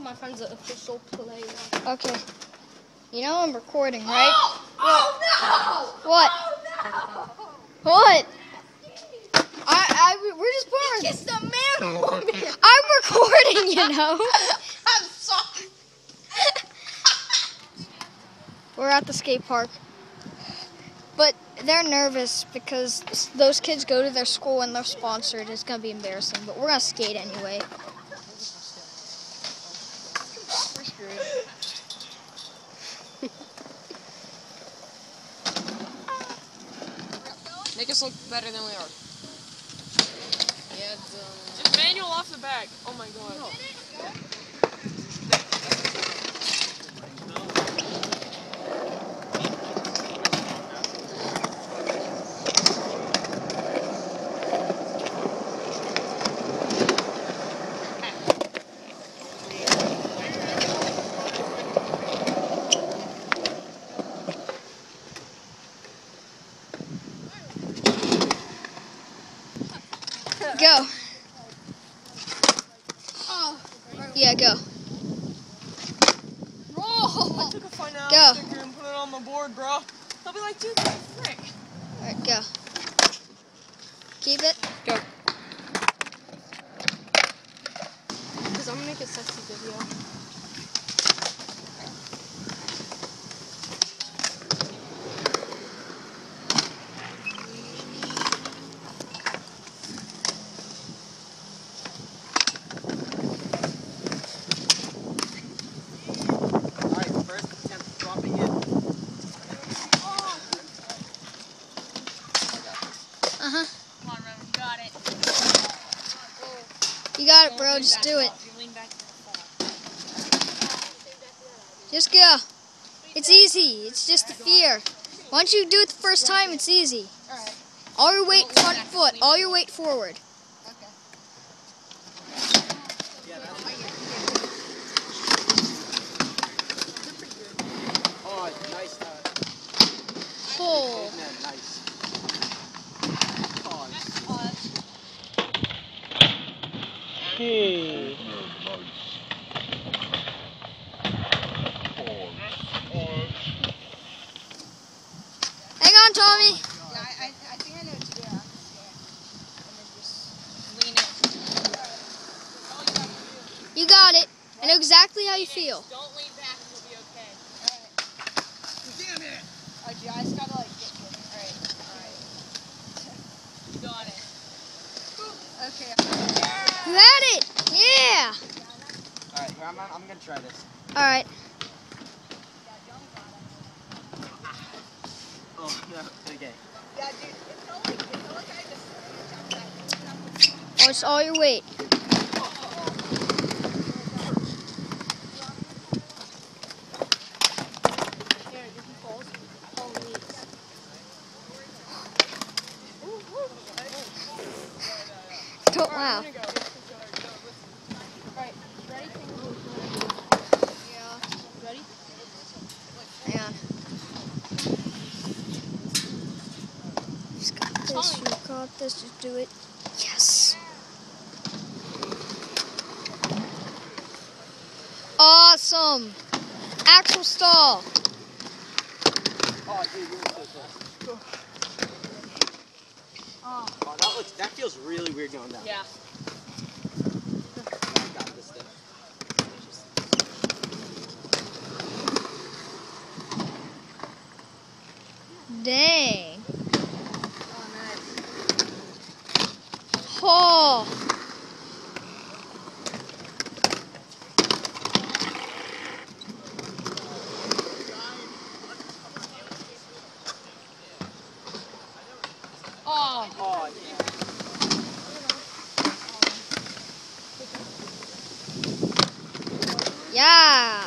my friend's an official player. Okay. You know I'm recording, right? Oh no! What? Oh no! What? We're just playing. Kiss the man woman! I'm recording, you know. I'm sorry. We're at the skate park. But they're nervous because those kids go to their school and they're sponsored. It's going to be embarrassing, but we're going to skate anyway. We're screwed. Make us look better than we are. Yeah, Just manual off the back. Oh my god. No. Go. Oh. Yeah, go. I took a fine Go. sticker and put it on the board, bro. They'll be like, dude, what the frick? Alright, go. Keep it. Go. Because I'm going to make a sexy video. Uh-huh. Come on, Roman. Got it. You got it, bro. Just do it. Just go. It's easy. It's just the fear. Once you do it the first time, it's easy. Alright. All your weight front foot. All your weight forward. Okay. Oh, nice. Pull. Nice. Hey. Hang on, Tommy. Yeah, I think I know what to do after. And then just Lean in. You got it. I know exactly how you feel. Don't lean back and you'll be okay. Damn it. Alright, you guys gotta like get good. Alright. You got it. Okay. You had it. Yeah. Alright, here, I'm gonna try this. All right. Oh, no, okay. Yeah, dude, it's all like I just Oh, it's all your weight. Here, if he falls, all knees. Don't laugh. Alright, ready? Yeah. Ready? Hang on. Just got this. You got this. Just do it. Yes. Awesome. Axel stall. Oh, dude, you're so close. Oh, that feels really weird going down. Yeah. I got this thing. Dang. Oh, nice. Oh. Oh. Oh, yeah. Yeah.